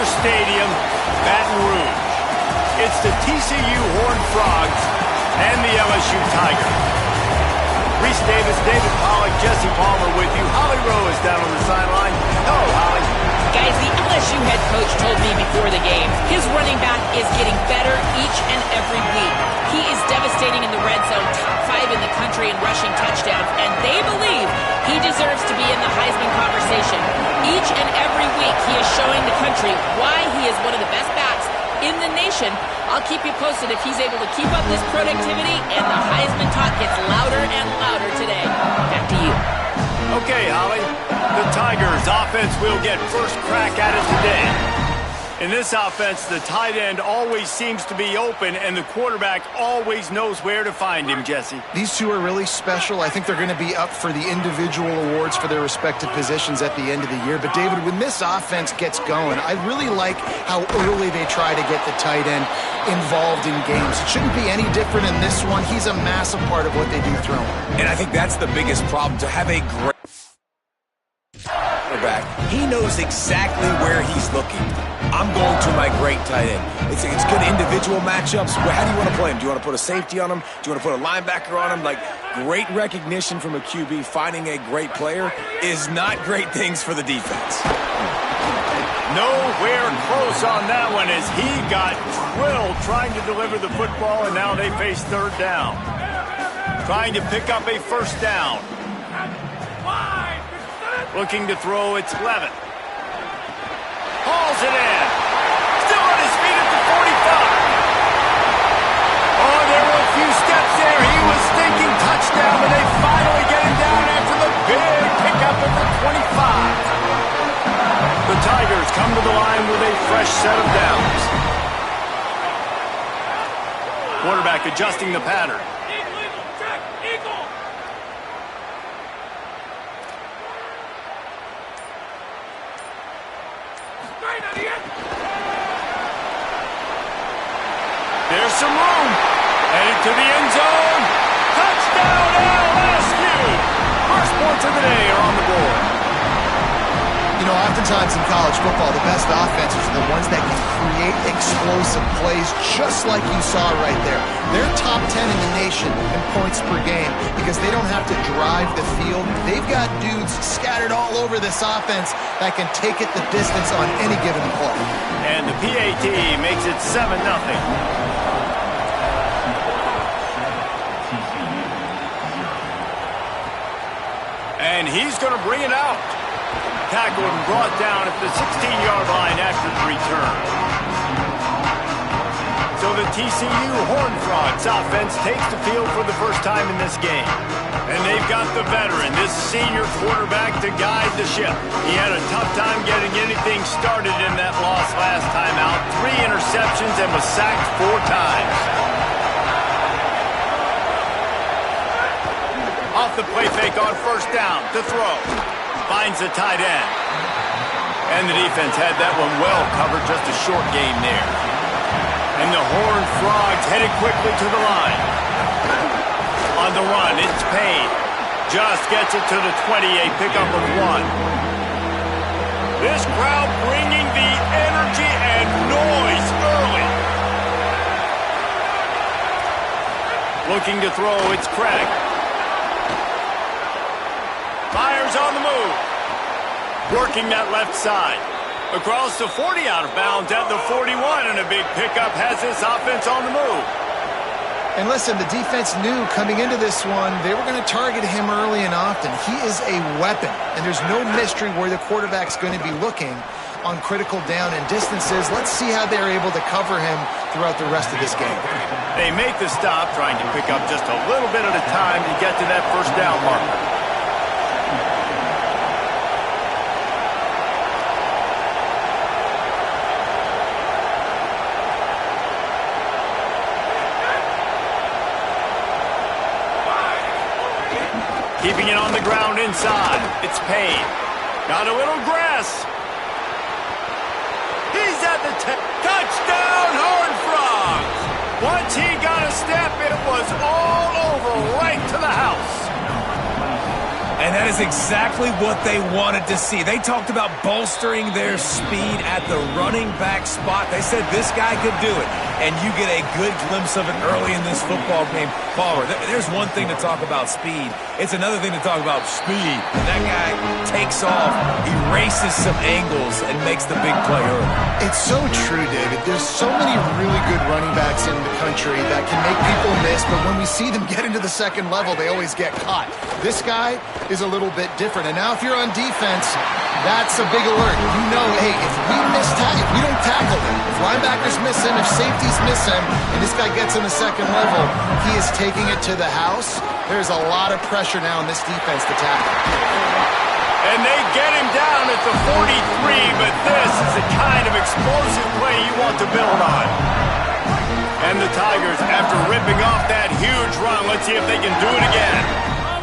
Banner Stadium, Baton Rouge. It's the TCU Horned Frogs and the LSU Tigers. Reese Davis, David Pollack, Jesse Palmer with you. Holly Rowe is down on the sideline. Hello, Holly. Guys, the LSU head coach told me before the game, his running back is getting better each and every week. He is devastating in the red zone, top 5 in the country in rushing touchdowns, and they believe he deserves to be in the Heisman conversation. Each and every week, he is showing the country why he is one of the best backs in the nation. I'll keep you posted if he's able to keep up this productivity, and the Heisman talk gets louder and louder today. Back to you. Okay, Holly. The Tigers offense will get first crack at it today. In this offense, the tight end always seems to be open, and the quarterback always knows where to find him, Jesse. These two are really special. I think they're going to be up for the individual awards for their respective positions at the end of the year. But, David, when this offense gets going, I really like how early they try to get the tight end involved in games. It shouldn't be any different in this one. He's a massive part of what they do throw him. And I think that's the biggest problem, to have a great quarterback. He knows exactly where he's looking. I'm going to my great tight end. It's good individual matchups. How do you want to play him? Do you want to put a safety on him? Do you want to put a linebacker on him? Like, great recognition from a QB, finding a great player is not great things for the defense. Nowhere close on that one as he got drilled trying to deliver the football, and now they face third down. Trying to pick up a first down. Looking to throw, it's Levitt. Hauls it in. Still on his feet at the 45. Oh, there were a few steps there. He was thinking touchdown, but they finally get him down after the big pickup at the 25. The Tigers come to the line with a fresh set of downs. Quarterback adjusting the pattern. There's some room. Headed to the end zone. Touchdown, LSU. First points of the day are on the board. You know, oftentimes in college football, the best offenses are the ones that can create explosive plays just like you saw right there. They're top 10 in the nation in points per game because they don't have to drive the field. They've got dudes scattered all over this offense that can take it the distance on any given play. And the PAT makes it 7-0. And he's going to bring it out. Tackled and brought down at the 16-yard line after the return. So the TCU Horned Frogs offense takes the field for the first time in this game. And they've got the veteran, this senior quarterback, to guide the ship. He had a tough time getting anything started in that loss last time out. 3 interceptions and was sacked 4 times. Off the play fake on first down to throw. Finds the tight end. And the defense had that one well covered, just a short game there. And the Horned Frogs headed quickly to the line. On the run, it's Payne. Just gets it to the 20, a pickup of 1. This crowd bringing the energy and noise early. Looking to throw, it's Craig. Fires on the move. Working that left side. Across the 40, out of bounds at the 41, and a big pickup has this offense on the move. And listen, the defense knew coming into this one, they were going to target him early and often. He is a weapon, and there's no mystery where the quarterback's going to be looking on critical down and distances. Let's see how they're able to cover him throughout the rest of this game. They make the stop, trying to pick up just a little bit at a time to get to that first down marker. Keeping it on the ground inside. It's Payne. Got a little grass. He's at the touchdown, Horned Frogs. Once he got a step, it was all over right to the house. And that is exactly what they wanted to see. They talked about bolstering their speed at the running back spot. They said this guy could do it. And you get a good glimpse of it early in this football game. Palmer, there's one thing to talk about speed. It's another thing to talk about speed. And that guy takes off, erases some angles, and makes the big play early. It's so true, David. There's so many really good running backs in the country that can make people miss, but when we see them get into the second level, they always get caught. This guy is a little bit different. And now if you're on defense, that's a big alert. You know, hey, if we don't tackle him, if linebackers miss him, if safeties miss him, and this guy gets in the second level, he is taking it to the house. There's a lot of pressure now in this defense to tackle. And they get him down at the 43, but this is the kind of explosive play you want to build on. And the Tigers, after ripping off that huge run, let's see if they can do it again.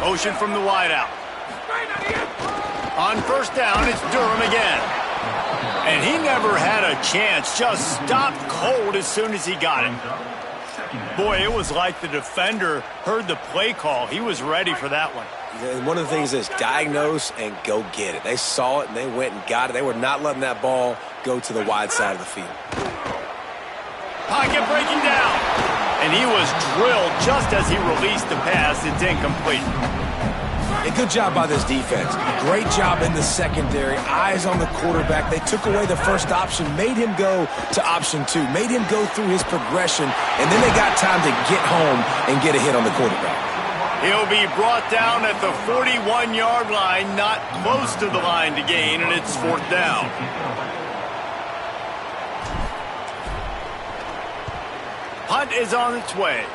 Motion from the wideout. On first down, it's Durham again. And he never had a chance, just stopped cold as soon as he got it. Boy, it was like the defender heard the play call. He was ready for that one. And one of the things is diagnose and go get it. They saw it and they went and got it. They were not letting that ball go to the wide side of the field. Pocket breaking down. And he was drilled just as he released the pass. It's incomplete. A good job by this defense. Great job in the secondary. Eyes on the quarterback. They took away the first option, made him go to option 2, made him go through his progression, and then they got time to get home and get a hit on the quarterback. He'll be brought down at the 41-yard line, not close to the line to gain, and it's fourth down. Punt is on its way.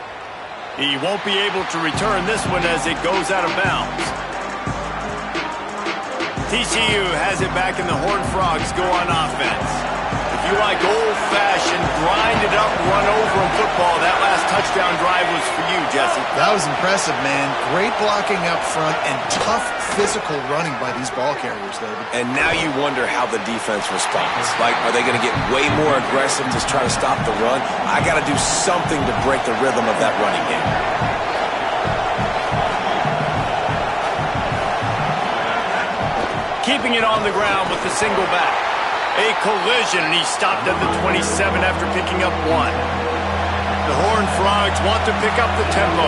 He won't be able to return this one as it goes out of bounds. TCU has it back and the Horned Frogs go on offense. If you like old-fashioned, grind-it-up, run-over football, that last touchdown drive was for you, Jesse. That was impressive, man. Great blocking up front and tough physical running by these ball carriers, David. And now you wonder how the defense responds. Like, are they going to get way more aggressive to try to stop the run? I got to do something to break the rhythm of that running game. Keeping it on the ground with the single back. A collision, and he stopped at the 27 after picking up 1. The Horned Frogs want to pick up the tempo.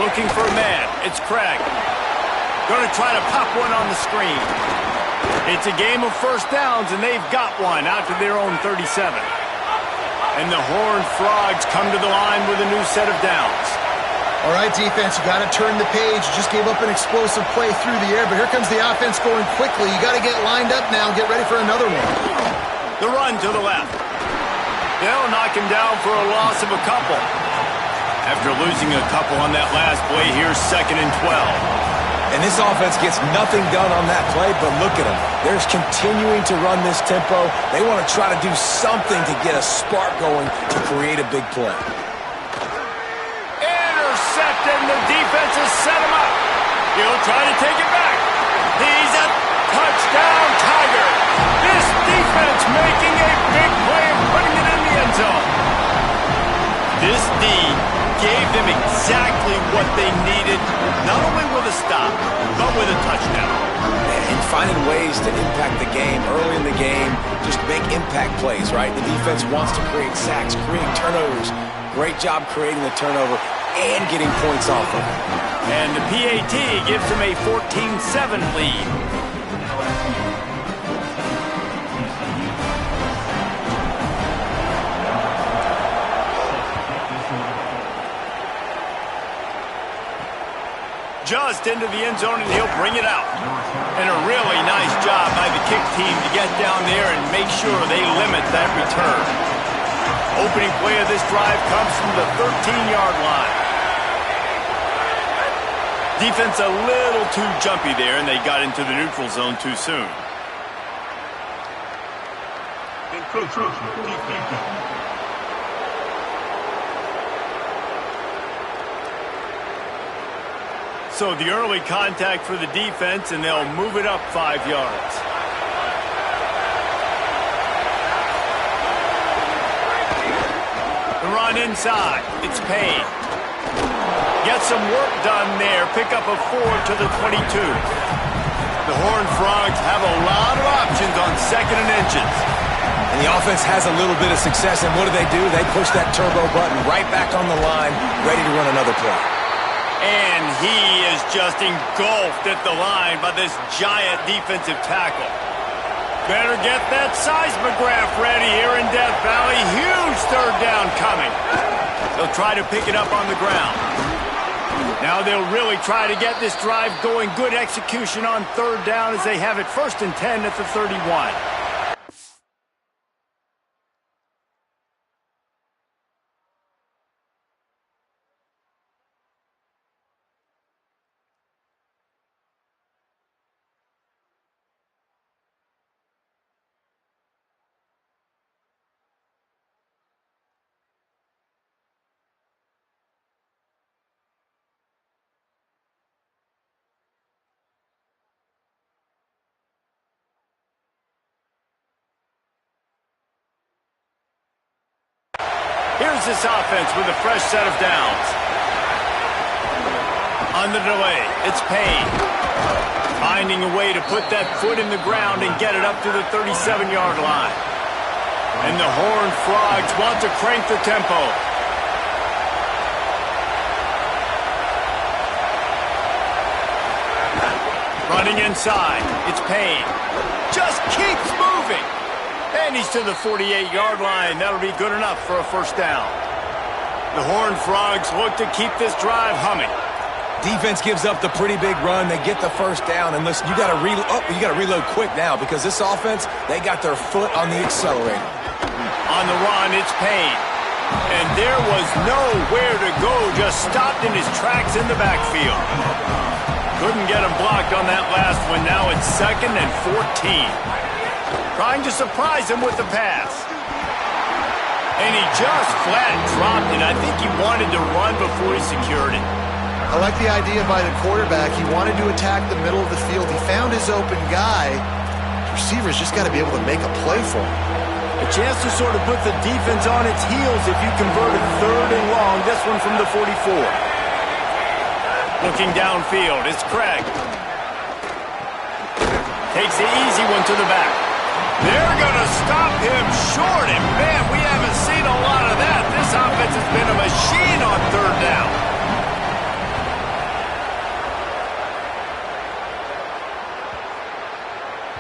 Looking for a man. It's Craig. Going to try to pop one on the screen. It's a game of first downs, and they've got one out to their own 37. And the Horned Frogs come to the line with a new set of downs. All right, defense, you got to turn the page. You just gave up an explosive play through the air, but here comes the offense going quickly. You got to get lined up now and get ready for another one. The run to the left. They'll knock him down for a loss of a couple. After losing a couple on that last play, here's 2nd and 12. And this offense gets nothing done on that play, but look at them. They're continuing to run this tempo. They want to try to do something to get a spark going to create a big play. And the defense has set him up. He'll try to take it back. He's a touchdown Tiger. This defense making a big play and putting it in the end zone. This D gave them exactly what they needed, not only with a stop, but with a touchdown. And finding ways to impact the game early in the game, just make impact plays, right? The defense wants to create sacks, create turnovers. Great job creating the turnover and getting points off of it. And the PAT gives them a 14-7 lead. Just into the end zone, and he'll bring it out. And a really nice job by the kick team to get down there and make sure they limit that return. Opening play of this drive comes from the 13-yard line. Defense a little too jumpy there, and they got into the neutral zone too soon. So the early contact for the defense, and they'll move it up 5 yards. The run inside. It's Payne. Get some work done there. Pick up a 4 to the 22. The Horned Frogs have a lot of options on 2nd and inches. And the offense has a little bit of success, and what do? They push that turbo button right back on the line, ready to run another play. And he is just engulfed at the line by this giant defensive tackle. Better get that seismograph ready here in Death Valley. Huge third down coming. They'll try to pick it up on the ground. Now they'll really try to get this drive going. Good execution on 3rd down as they have it 1st and 10 at the 31. Here's this offense with a fresh set of downs. On the delay, it's Payne. Finding a way to put that foot in the ground and get it up to the 37-yard line. And the Horned Frogs want to crank the tempo. Running inside, it's Payne. Just keeps moving. And he's to the 48-yard line. That'll be good enough for a 1st down. The Horned Frogs look to keep this drive humming. Defense gives up the pretty big run. They get the 1st down. And listen, you got to reload quick now because this offense, they got their foot on the accelerator. On the run, it's Payne. And there was nowhere to go. Just stopped in his tracks in the backfield. Couldn't get him blocked on that last one. Now it's 2nd and 14. Trying to surprise him with the pass. And he just flat dropped it. I think he wanted to run before he secured it. I like the idea by the quarterback. He wanted to attack the middle of the field. He found his open guy. The receiver's just got to be able to make a play for him. A chance to sort of put the defense on its heels if you convert it 3rd and long. This one from the 44. Looking downfield, it's Craig. Takes the easy one to the back. They're going to stop him short, and man, we haven't seen a lot of that. This offense has been a machine on 3rd down.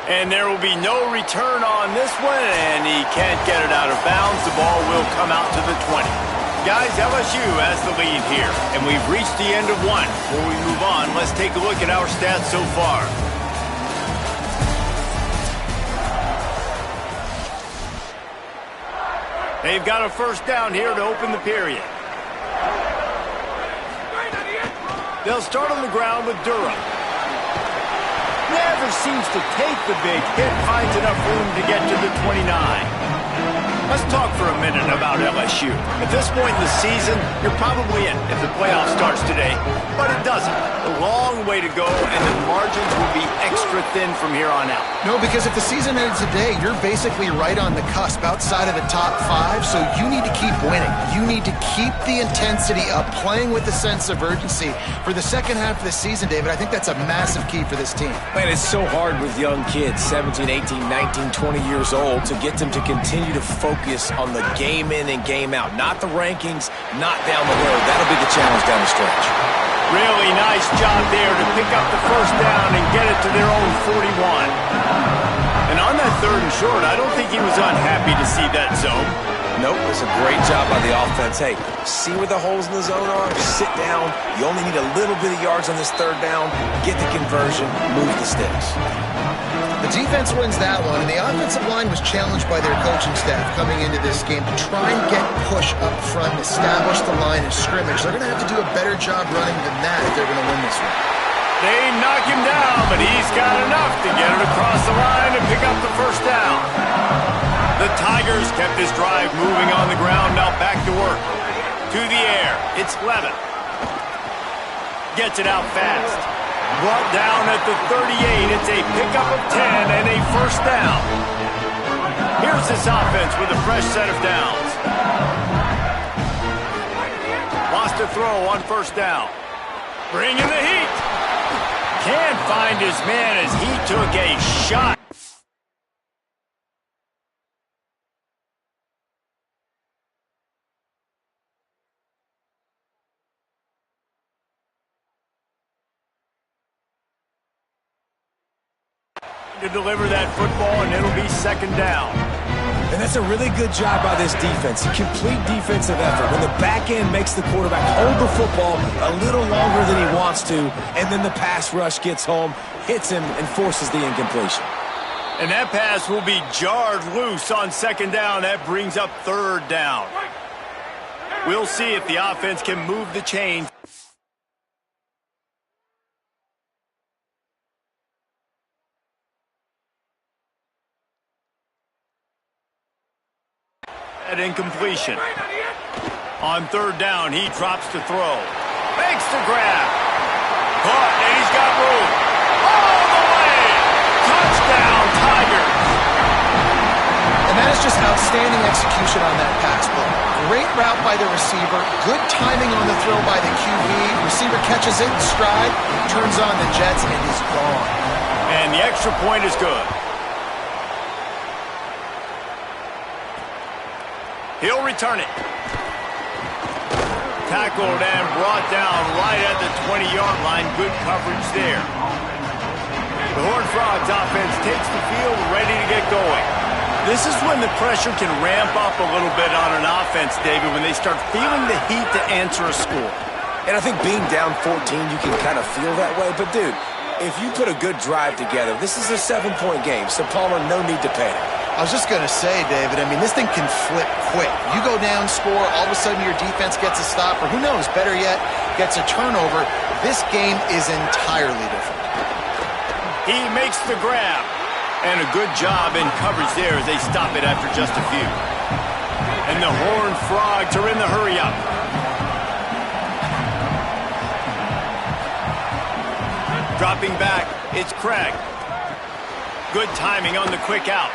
And there will be no return on this one, and he can't get it out of bounds. The ball will come out to the 20. Guys, LSU has the lead here, and we've reached the end of one. Before we move on, let's take a look at our stats so far. They've got a 1st down here to open the period. They'll start on the ground with Durham. Never seems to take the big hit, finds enough room to get to the 29. Let's talk for a minute about LSU. At this point in the season, you're probably in if the playoff starts today, but it doesn't. A long way to go, and the margins will be extra thin from here on out. No, because if the season ended today, you're basically right on the cusp outside of the top 5, so you need to keep winning. You need to keep the intensity up, playing with a sense of urgency. For the 2nd half of the season, David, I think that's a massive key for this team. Man, it's so hard with young kids, 17, 18, 19, 20 years old, to get them to continue to focus on the game in and game out. Not the rankings, not down the road. That'll be the challenge down the stretch. Really nice job there to pick up the 1st down and get it to their own 41. And on that 3rd and short, I don't think he was unhappy to see that zone. Nope, it's a great job by the offense. Hey, see where the holes in the zone are, sit down. You only need a little bit of yards on this 3rd down. Get the conversion, move the sticks. The defense wins that one, and the offensive line was challenged by their coaching staff coming into this game to try and get push up front and establish the line of scrimmage. They're going to have to do a better job running than that if they're going to win this one. They knock him down, but he's got enough to get it across the line and pick up the 1st down. The Tigers kept this drive moving on the ground, now back to work. To the air, it's Levin. Gets it out fast. Brought down at the 38. It's a pickup of 10 and a 1st down. Here's this offense with a fresh set of downs. to throw on first down. Bringing the heat. Can't find his man as he took a shot. To deliver that football, and it'll be second down. And that's a really good job by this defense. Complete defensive effort. When the back end makes the quarterback hold the football a little longer than he wants to, and then the pass rush gets home, hits him, and forces the incompletion. And that pass will be jarred loose on second down. That brings up third down. We'll see if the offense can move the chains. At incompletion. On third down, he drops to throw. Makes the grab. Caught, and he's got room. All the way! Touchdown, Tigers! And that is just outstanding execution on that pass play. Great route by the receiver. Good timing on the throw by the QB. Receiver catches it in stride, turns on the jets, and is gone. And the extra point is good. He'll return it. Tackled and brought down right at the 20-yard line. Good coverage there. The Horned Frogs offense takes the field, ready to get going. This is when the pressure can ramp up a little bit on an offense, David, when they start feeling the heat to answer a score. And I think being down 14, you can kind of feel that way. But, dude, if you put a good drive together, this is a 7-point game, so Palmer, no need to panic. I was just going to say, David, I mean, this thing can flip quick. You go down, score, all of a sudden your defense gets a stop, or who knows, better yet, gets a turnover. This game is entirely different. He makes the grab. And a good job in coverage there as they stop it after just a few. And the Horned Frogs are in the hurry-up. Dropping back, it's Craig. Good timing on the quick out.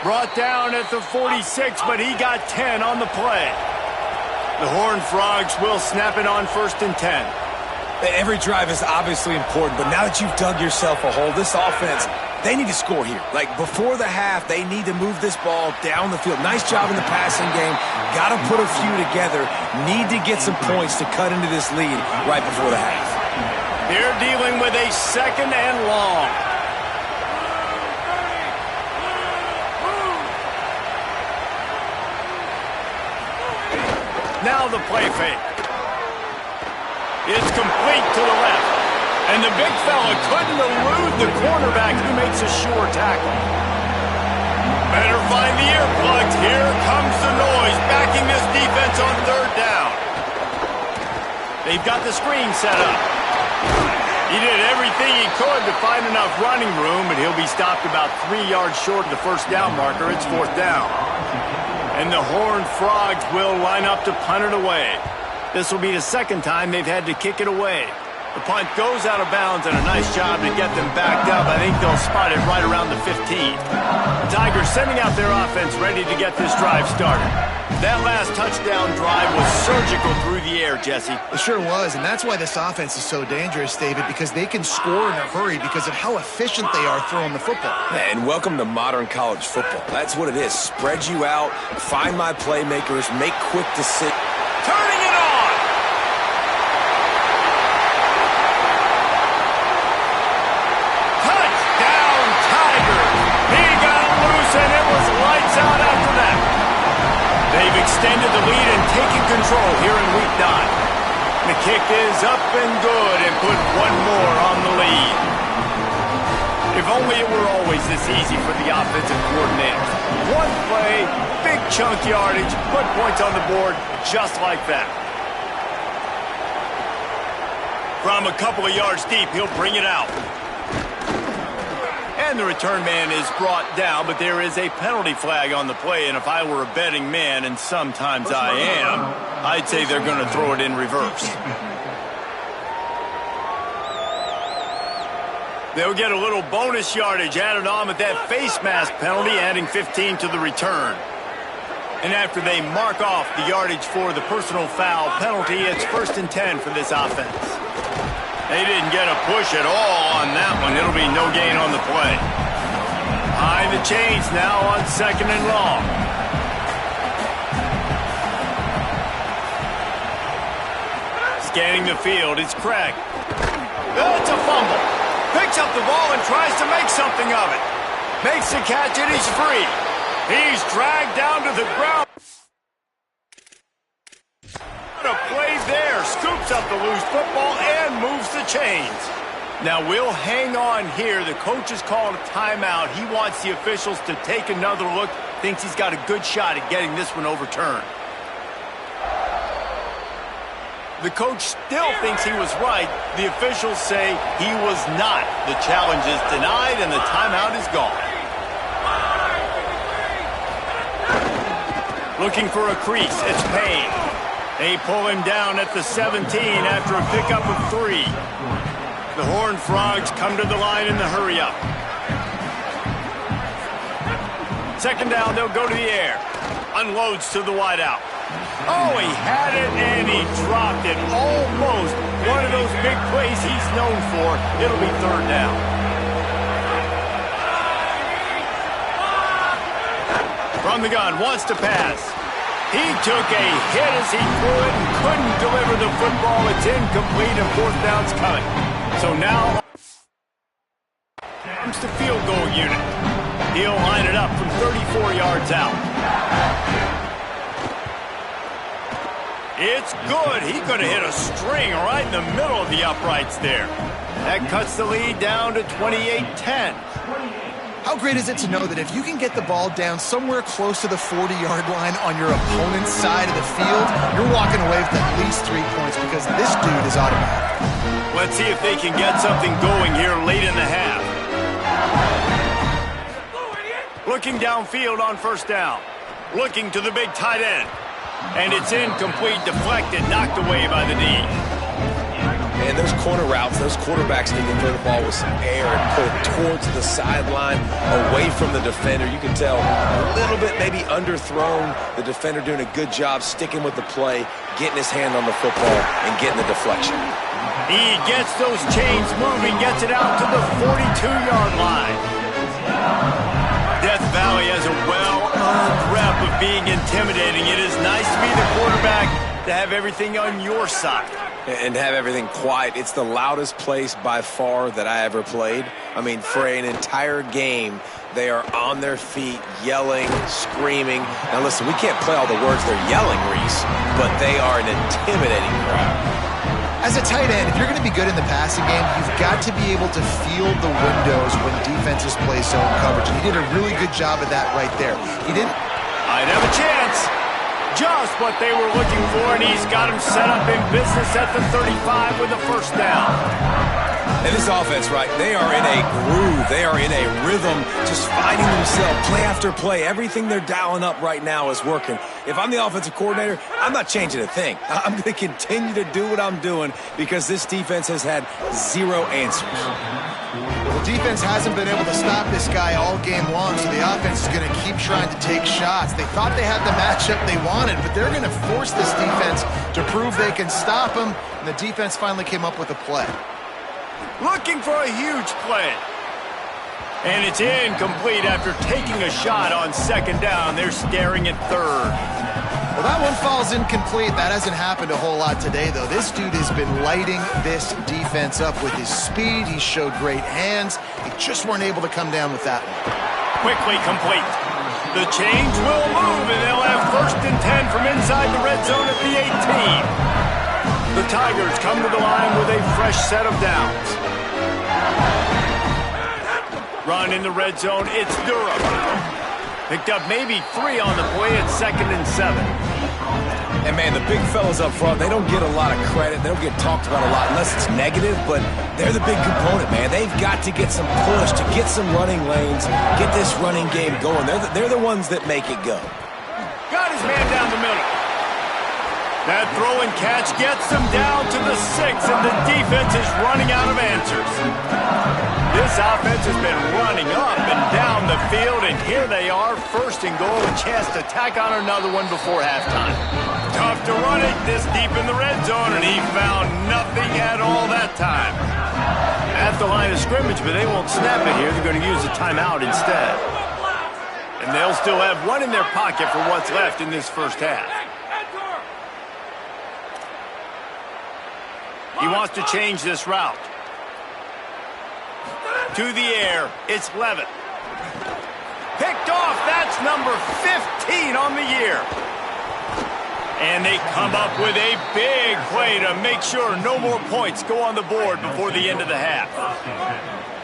Brought down at the 46, but he got 10 on the play. The Horned Frogs will snap it on 1st and 10. Every drive is obviously important, but now that you've dug yourself a hole, this offense, they need to score here. Like, before the half, they need to move this ball down the field. Nice job in the passing game. Got to put a few together. Need to get some points to cut into this lead right before the half. They're dealing with a 2nd and long. Now the play fake. It's complete to the left. And the big fella couldn't elude the cornerback who makes a sure tackle. Better find the earplugs. Here comes the noise, backing this defense on 3rd down. They've got the screen set up. He did everything he could to find enough running room, but he'll be stopped about 3 yards short of the 1st down marker. It's 4th down. And the Horned Frogs will line up to punt it away. This will be the 2nd time they've had to kick it away. The punt goes out of bounds, and a nice job to get them backed up. I think they'll spot it right around the 15. The Tigers sending out their offense ready to get this drive started. That last touchdown drive was surgical through the air, Jesse. It sure was, and that's why this offense is so dangerous, David, because they can score in a hurry because of how efficient they are throwing the football. And welcome to modern college football. That's what it is. Spread you out, find my playmakers, make quick decisions. Turning it on! Touchdown, Tigers! He got loose, and it was lights out after that. They've extended the lead and taken control here in Week 9. The kick is up and good and put one more on the lead. If only it were always this easy for the offensive coordinators. One play, big chunk yardage, put points on the board just like that. From a couple of yards deep, he'll bring it out. And the return man is brought down, but there is a penalty flag on the play, and if I were a betting man, and sometimes I am, I'd say they're going to throw it in reverse. They'll get a little bonus yardage added on with that face mask penalty, adding 15 to the return. And after they mark off the yardage for the personal foul penalty, it's 1st and 10 for this offense. They didn't get a push at all on that one. It'll be no gain on the play. Behind the chains now on 2nd and long. Scanning the field, it's Craig. It's a fumble. Picks up the ball and tries to make something of it. Makes the catch and he's free. He's dragged down to the ground. What a play there. Scoops up the loose football and moves the chains. Now we'll hang on here. The coach has called a timeout. He wants the officials to take another look. Thinks he's got a good shot at getting this one overturned. The coach still thinks he was right. The officials say he was not. The challenge is denied and the timeout is gone. Looking for a crease, it's Payne. They pull him down at the 17 after a pickup of 3. The Horned Frogs come to the line in the hurry-up. 2nd down, they'll go to the air. Unloads to the wideout. Oh, he had it and he dropped it. Almost one of those big plays he's known for. It'll be 3rd down. From the gun, wants to pass. He took a hit as he threw it and couldn't deliver the football. It's incomplete and 4th down's coming. So now comes the field goal unit. He'll line it up from 34 yards out. It's good. He could have hit a string right in the middle of the uprights there. That cuts the lead down to 28-10. How great is it to know that if you can get the ball down somewhere close to the 40-yard line on your opponent's side of the field, you're walking away with at least 3 points because this dude is automatic. Let's see if they can get something going here late in the half. Looking downfield on 1st down. Looking to the big tight end. And it's incomplete, deflected, knocked away by the knee. And those corner routes, those quarterbacks need to throw the ball with some air and pull it towards the sideline, away from the defender. You can tell a little bit maybe underthrown. The defender doing a good job sticking with the play, getting his hand on the football, and getting the deflection. He gets those chains moving, gets it out to the 42-yard line. Death Valley has a well-earned rep of being intimidating. It is nice to be the quarterback, to have everything on your side. And have everything quiet. It's the loudest place by far that I ever played. I mean, for an entire game, they are on their feet, yelling, screaming. Now listen, we can't play all the words they're yelling, Reese, but they are an intimidating crowd. As a tight end, if you're going to be good in the passing game, you've got to be able to feel the windows when defenses play zone coverage. And he did a really good job of that right there. He didn't... I'd have a chance. Just what they were looking for, and he's got him set up in business at the 35 with a 1st down. And this offense, right, they are in a groove. They are in a rhythm, just finding themselves play after play. Everything they're dialing up right now is working. If I'm the offensive coordinator, I'm not changing a thing. I'm going to continue to do what I'm doing because this defense has had 0 answers. The defense hasn't been able to stop this guy all game long, so the offense is going to keep trying to take shots. They thought they had the matchup they wanted, but they're going to force this defense to prove they can stop him, and the defense finally came up with a play. Looking for a huge play. And it's incomplete after taking a shot on 2nd down. They're staring at 3rd. Well, that one falls incomplete. That hasn't happened a whole lot today, though. This dude has been lighting this defense up with his speed. He showed great hands. They just weren't able to come down with that one. Quickly complete. The change will move, and they'll have 1st and 10 from inside the red zone at the 18. The Tigers come to the line with a fresh set of downs. Run in the red zone, it's Durham. Picked up maybe 3 on the play at 2nd and 7. And, man, the big fellas up front, they don't get a lot of credit. They don't get talked about a lot unless it's negative, but they're the big component, man. They've got to get some push, to get some running lanes, get this running game going. They're the ones that make it go. Got his man down the middle. That throw and catch gets them down to the 6, and the defense is running out of answers. This offense has been running up and down the field, and here they are, first and goal, a chance to tack on another one before halftime. Tough to run it this deep in the red zone, and he found nothing at all that time. At the line of scrimmage, but they won't snap it here. They're going to use a timeout instead. And they'll still have one in their pocket for what's left in this first half. He wants to change this route. To the air, it's Levitt. Picked off, that's number 15 on the year. And they come up with a big play to make sure no more points go on the board before the end of the half.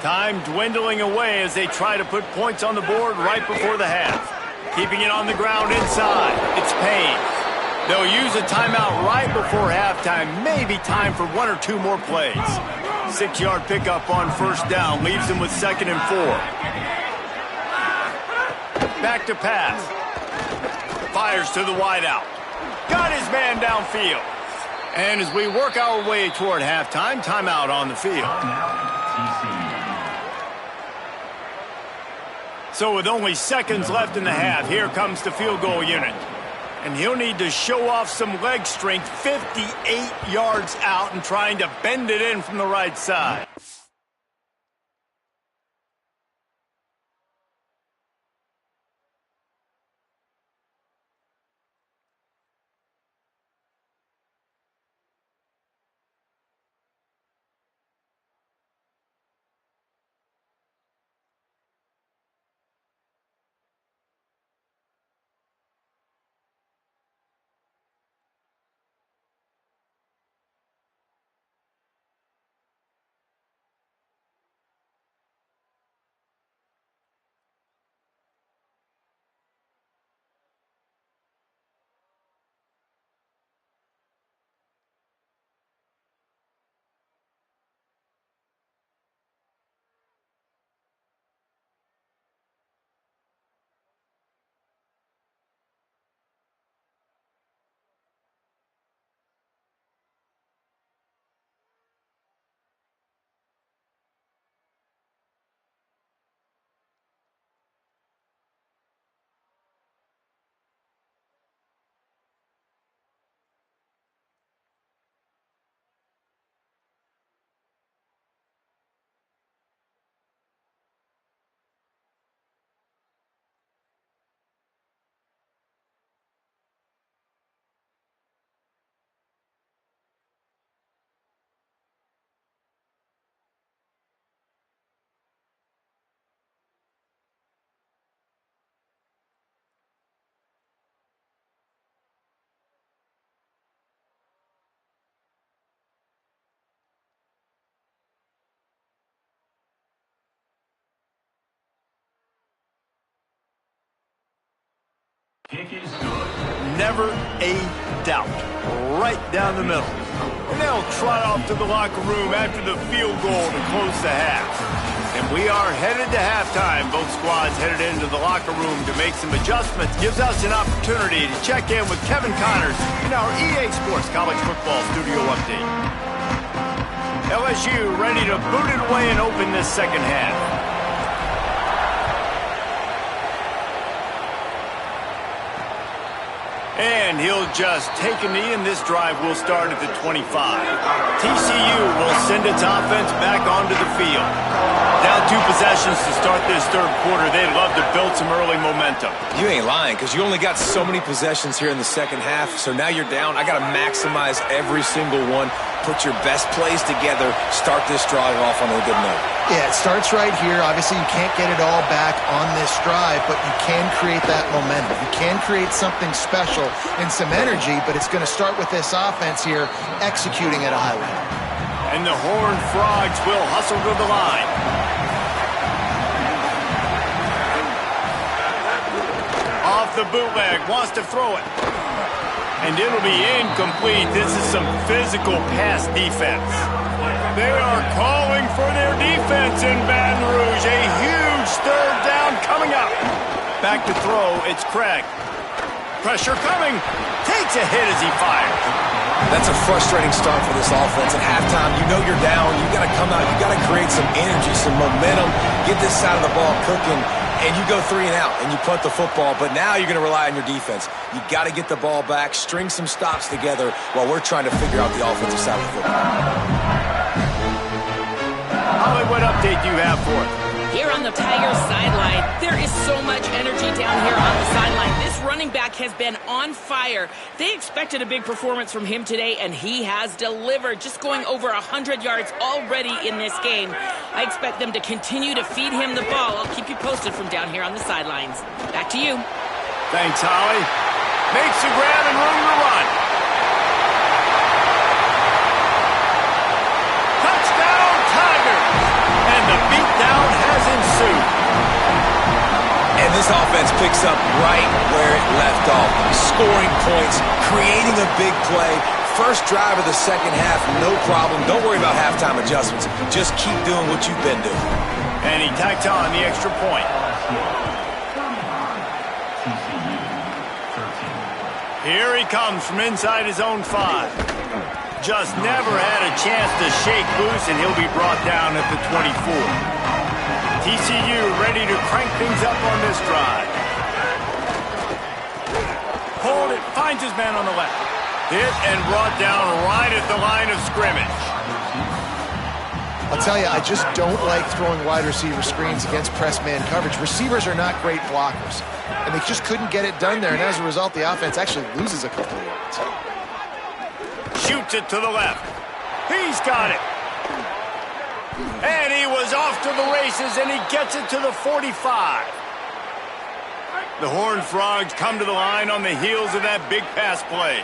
Time dwindling away as they try to put points on the board right before the half. Keeping it on the ground inside, it's Payne. They'll use a timeout right before halftime. Maybe time for one or two more plays. 6-yard pickup on first down leaves them with 2nd and 4. Back to pass. Fires to the wideout. Got his man downfield. And as we work our way toward halftime, timeout on the field. So with only seconds left in the half, here comes the field goal unit. And he'll need to show off some leg strength 58 yards out and trying to bend it in from the right side. Kick is good. Never a doubt. Right down the middle. And they'll trot off to the locker room after the field goal to close the half. And we are headed to halftime. Both squads headed into the locker room to make some adjustments. Gives us an opportunity to check in with Kevin Connors in our EA Sports College Football Studio Update. LSU ready to boot it away and open this second half. And he'll just take a knee, and this drive will start at the 25. TCU will send its offense back onto the field. Down 2 possessions to start this third quarter. They'd love to build some early momentum. You ain't lying, because you only got so many possessions here in the second half, so now you're down. I got to maximize every single one. Put your best plays together. Start this drive off on a good note. Yeah, it starts right here. Obviously, you can't get it all back on this drive, but you can create that momentum. You can create something special and some energy, but it's going to start with this offense here executing at a high level. And the Horned Frogs will hustle to the line. Off the bootleg, wants to throw it. And it'll be incomplete. This is some physical pass defense. They are calling for their defense in Baton Rouge. A huge third down coming up. Back to throw, it's Craig. Pressure coming. Takes a hit as he fires. That's a frustrating start for this offense. At halftime, you know you're down. You got to come out. You got to create some energy, some momentum, get this side of the ball cooking, and you go 3 and out, and you punt the football. But now you're going to rely on your defense. You got to get the ball back, string some stops together while we're trying to figure out the offensive side of the football. Holly, what update do you have for us? Here on the Tigers sideline, there is so much energy down here on the sideline. This running back has been on fire. They expected a big performance from him today, and he has delivered, just going over 100 yards already in this game. I expect them to continue to feed him the ball. I'll keep you posted from down here on the sidelines. Back to you. Thanks, Holly. Makes the grab and room to run. Touchdown, Tigers! And the beatdown has ensued. And this offense picks up right where it left off. Scoring points, creating a big play. First drive of the second half, no problem. Don't worry about halftime adjustments. Just keep doing what you've been doing. And he tacked on the extra point. Here he comes from inside his own 5. Just never had a chance to shake loose, and he'll be brought down at the 24. TCU ready to crank things up on this drive. Hold it, finds his man on the left. Hit and brought down right at the line of scrimmage. I'll tell you, I just don't like throwing wide receiver screens against press man coverage. Receivers are not great blockers, and they just couldn't get it done there, and as a result, the offense actually loses a couple of yards. Shoots it to the left. He's got it. And he was off to the races, and he gets it to the 45. The Horned Frogs come to the line on the heels of that big pass play.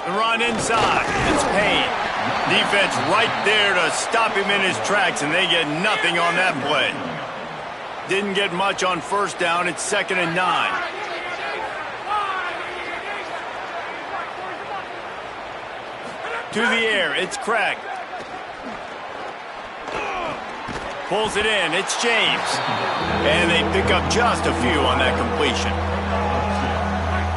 The run inside. It's Payne. Defense right there to stop him in his tracks, and they get nothing on that play. Didn't get much on first down. It's 2nd and 9. To the air, it's Craig. Pulls it in, it's James. And they pick up just a few on that completion.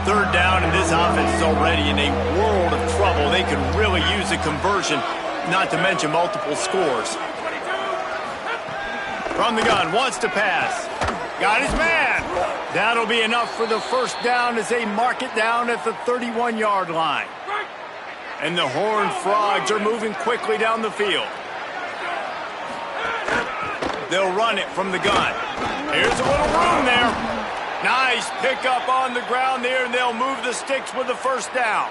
3rd down, and this offense is already in a world of trouble. They could really use a conversion, not to mention multiple scores. From the gun, wants to pass. Got his man. That'll be enough for the first down as they mark it down at the 31-yard line. And the Horned Frogs are moving quickly down the field. They'll run it from the gun. Here's a little room there. Nice pickup on the ground there, and they'll move the sticks with the first down.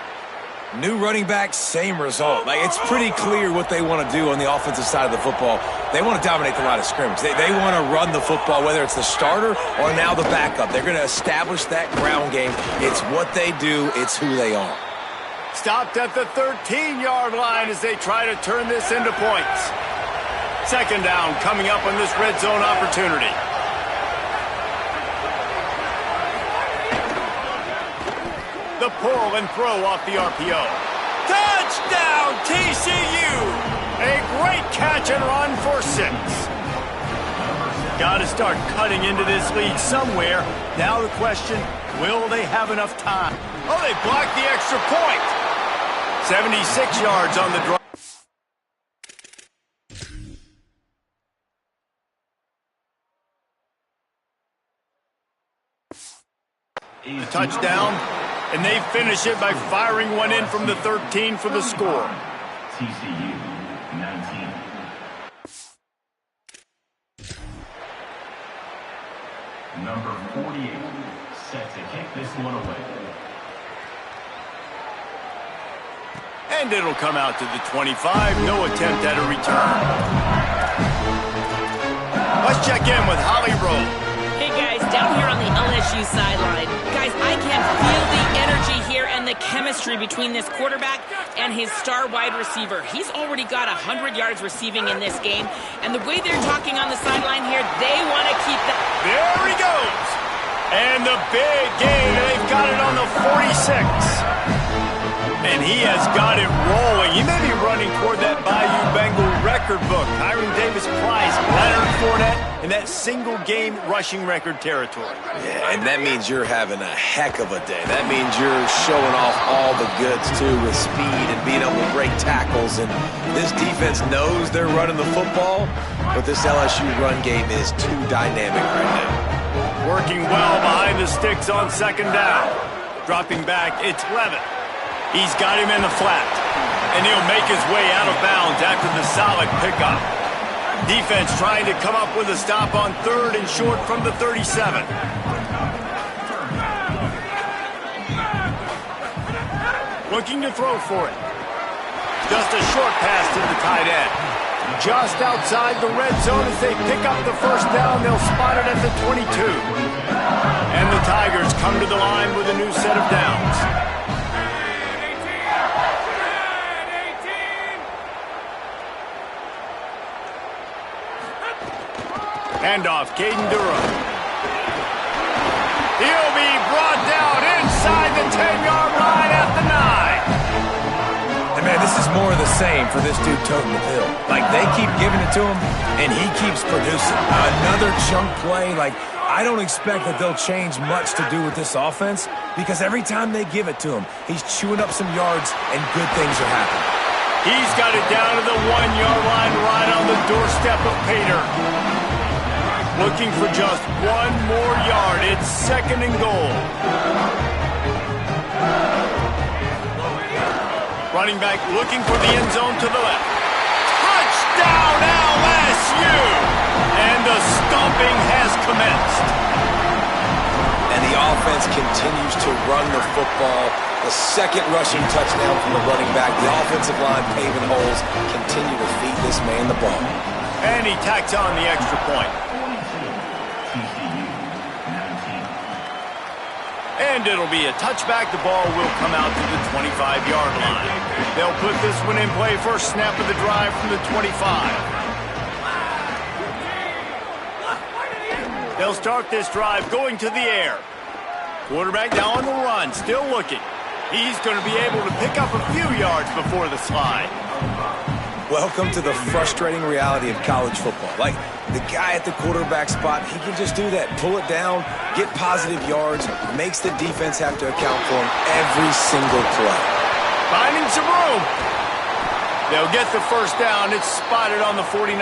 New running back, same result. Like, it's pretty clear what they want to do on the offensive side of the football. They want to dominate the line of scrimmage. They want to run the football, whether it's the starter or now the backup. They're going to establish that ground game. It's what they do. It's who they are. Stopped at the 13-yard line as they try to turn this into points. 2nd down coming up on this red zone opportunity. The pull and throw off the RPO. Touchdown, TCU! A great catch and run for 6. Got to start cutting into this lead somewhere. Now the question, will they have enough time? Oh, they blocked the extra point. 76 yards on the drive. A touchdown, and they finish it by firing one in from the 13 for the score. TCU 19. Number 48 set to kick this one away. And it'll come out to the 25. No attempt at a return. Let's check in with Holly Rowe. Hey guys, down here on the LSU sideline. Guys, I can feel the energy here and the chemistry between this quarterback and his star wide receiver. He's already got 100 yards receiving in this game. And the way they're talking on the sideline here, they want to keep that. There he goes. And the big gain. They've got it on the 46. And he has got it rolling. He may be running toward that Bayou Bengal record. record book. Hiram Davis-Price, Leonard Fournette, in that single-game rushing record territory. Yeah, and that means you're having a heck of a day. That means you're showing off all the goods, too, with speed and being able to break tackles. And this defense knows they're running the football, but this LSU run game is too dynamic right now. Working well behind the sticks on second down. Dropping back, it's Levitt. He's got him in the flat. And he'll make his way out of bounds after the solid pickup. Defense trying to come up with a stop on third and short from the 37. Looking to throw for it. Just a short pass to the tight end. Just outside the red zone as they pick up the first down. They'll spot it at the 22. And the Tigers come to the line with a new set of downs. Handoff, Caden Durham. He'll be brought down inside the 10-yard line at the 9. And man, this is more of the same for this dude toting the pill. Like, they keep giving it to him, and he keeps producing. Another chunk play. Like, I don't expect that they'll change much to do with this offense, because every time they give it to him, he's chewing up some yards, and good things are happening. He's got it down to the 1-yard line right on the doorstep of Pater. Looking for just one more yard. It's second and goal. Running back looking for the end zone to the left. Touchdown LSU! And the stomping has commenced. And the offense continues to run the football. The second rushing touchdown from the running back. The offensive line paving holes. Continue to feed this man the ball. And he tacks on the extra point. And it'll be a touchback. The ball will come out to the 25-yard line. They'll put this one in play. First snap of the drive from the 25. They'll start this drive going to the air. Quarterback now on the run, still looking. He's going to be able to pick up a few yards before the slide. Welcome to the frustrating reality of college football. Like, the guy at the quarterback spot, he can just do that. Pull it down, get positive yards, makes the defense have to account for him every single play. Finding some room. They'll get the first down. It's spotted on the 49.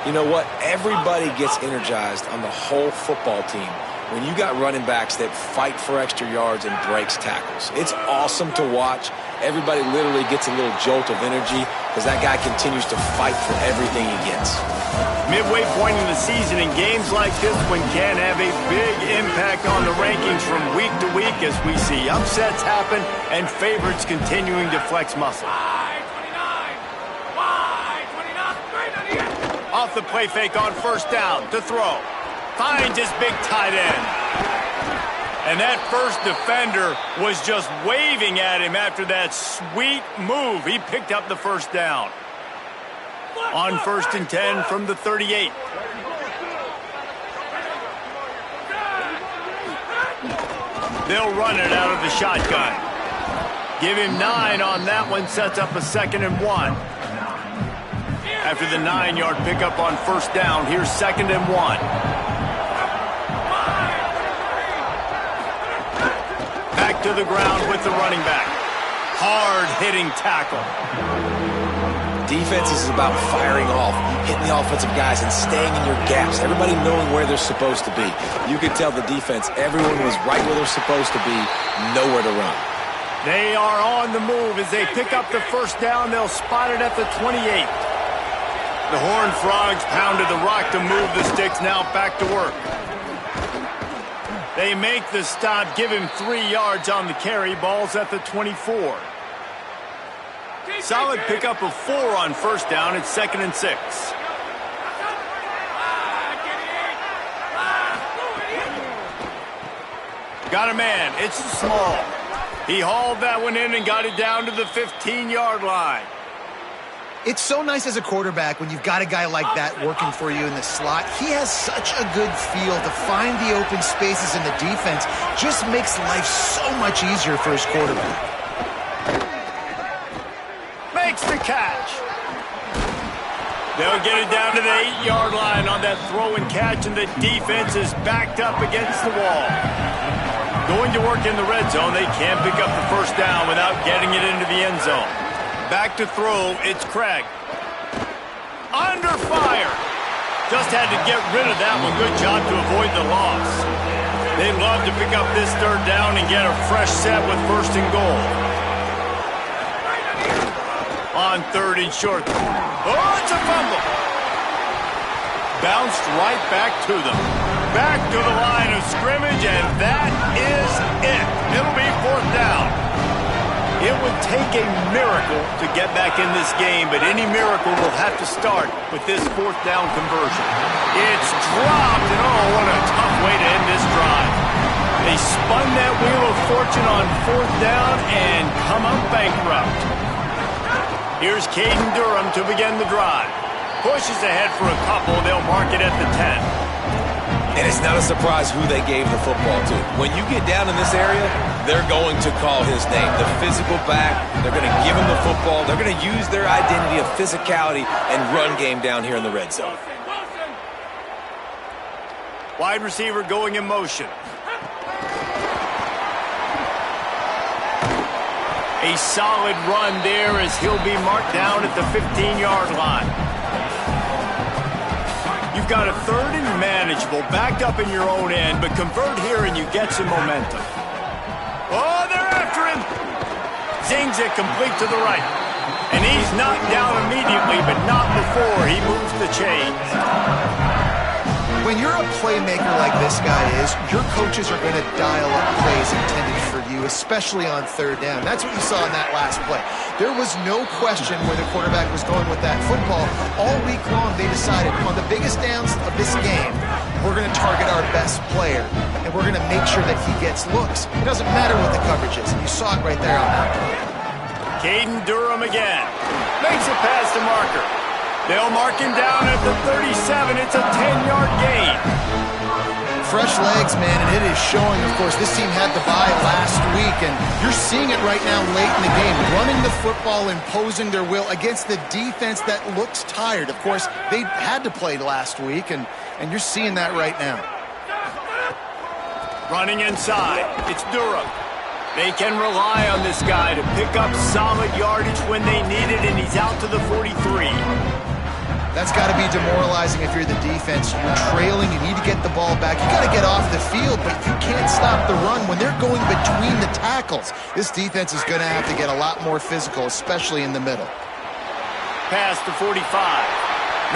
You know what? Everybody gets energized on the whole football team when you got running backs that fight for extra yards and breaks tackles. It's awesome to watch. Everybody literally gets a little jolt of energy because that guy continues to fight for everything he gets. Midway point in the season, and games like this one can have a big impact on the rankings from week to week as we see upsets happen and favorites continuing to flex muscle. Off the play fake on first down to throw. Finds his big tight end. And that first defender was just waving at him after that sweet move. He picked up the first down. On first and 10 from the 38. They'll run it out of the shotgun. Give him 9 on that one, sets up a second and 1. After the 9-yard pickup on first down, here's second and 1. Back to the ground with the running back. Hard-hitting tackle. Defense is about firing off, hitting the offensive guys, and staying in your gaps. Everybody knowing where they're supposed to be. You could tell the defense, everyone was right where they're supposed to be, nowhere to run. They are on the move as they pick up the first down. They'll spot it at the 28. The Horned Frogs pounded the rock to move the sticks, now back to work. They make the stop, give him 3 yards on the carry. Ball's at the 24. Solid pickup of 4 on first down. It's second and 6. Got a man. It's Small. He hauled that one in and got it down to the 15-yard line. It's so nice as a quarterback when you've got a guy like that working for you in the slot. He has such a good feel to find the open spaces in the defense. Just makes life so much easier for his quarterback. Makes the catch. They'll get it down to the 8-yard line on that throw and catch, and the defense is backed up against the wall. Going to work in the red zone, they can't pick up the first down without getting it into the end zone. Back to throw, it's Craig. Under fire. Just had to get rid of that one. Good job to avoid the loss. They'd love to pick up this third down and get a fresh set with first and goal. On third and short. Oh, it's a fumble. Bounced right back to them. Back to the line of scrimmage, and that is it. It'll be fourth down. It would take a miracle to get back in this game, but any miracle will have to start with this fourth down conversion. It's dropped, and oh, what a tough way to end this drive. They spun that wheel of fortune on fourth down and come up bankrupt. Here's Caden Durham to begin the drive. Pushes ahead for a couple. They'll mark it at the 10. And it's not a surprise who they gave the football to. When you get down in this area, they're going to call his name. The physical back, they're going to give him the football. They're going to use their identity of physicality and run game down here in the red zone. Wide receiver going in motion. A solid run there as he'll be marked down at the 15-yard line. You've got a third and manageable, backed up in your own end, but convert here and you get some momentum. Oh, they're after him. Zings it complete to the right. And he's knocked down immediately, but not before he moves the chains. When you're a playmaker like this guy is, your coaches are going to dial up plays intended for you, especially on third down. That's what you saw in that last play. There was no question where the quarterback was going with that football. All week long, they decided on the biggest downs of this game, we're going to target our best player, and we're going to make sure that he gets looks. It doesn't matter what the coverage is, and you saw it right there on that play. Caden Durham again. Makes it past the marker. They'll mark him down at the 37. It's a 10-yard gain. Fresh legs, man, and it is showing, of course. This team had the bye last week, and you're seeing it right now late in the game. Running the football, imposing their will against the defense that looks tired. Of course, they had to play last week, and you're seeing that right now. Running inside, it's Durham. They can rely on this guy to pick up solid yardage when they need it, and he's out to the 43. That's got to be demoralizing if you're the defense. You're trailing, you need to get the ball back. You got to get off the field, but you can't stop the run when they're going between the tackles. This defense is going to have to get a lot more physical, especially in the middle. Pass to 45.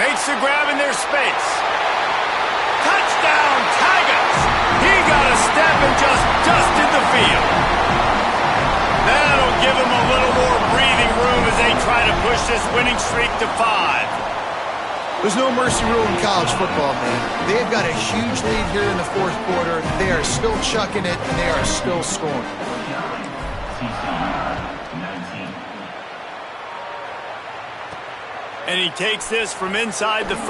Makes the grab in their space. Touchdown, Tigers! He got a step and just dusted the field. That'll give them a little more breathing room as they try to push this winning streak to 5. There's no mercy rule in college football, man. They've got a huge lead here in the fourth quarter. They are still chucking it, and they are still scoring. And he takes this from inside the 5.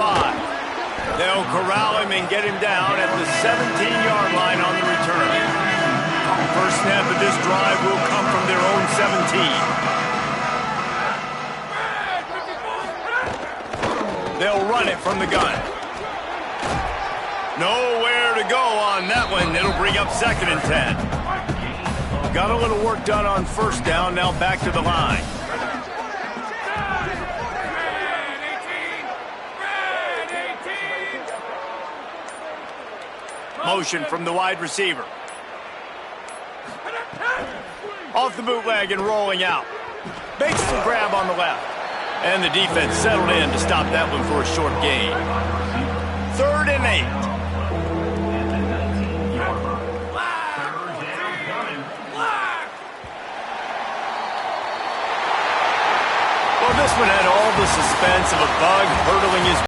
They'll corral him and get him down at the 17-yard line on the return. First snap of this drive will come from their own 17. They'll run it from the gun. Nowhere to go on that one. It'll bring up second and 10. Got a little work done on first down. Now back to the line. Motion from the wide receiver. Off the bootleg and rolling out. Makes the grab on the left. And the defense settled in to stop that one for a short gain. 3rd and 8. Well, this one had all the suspense of a bug hurtling his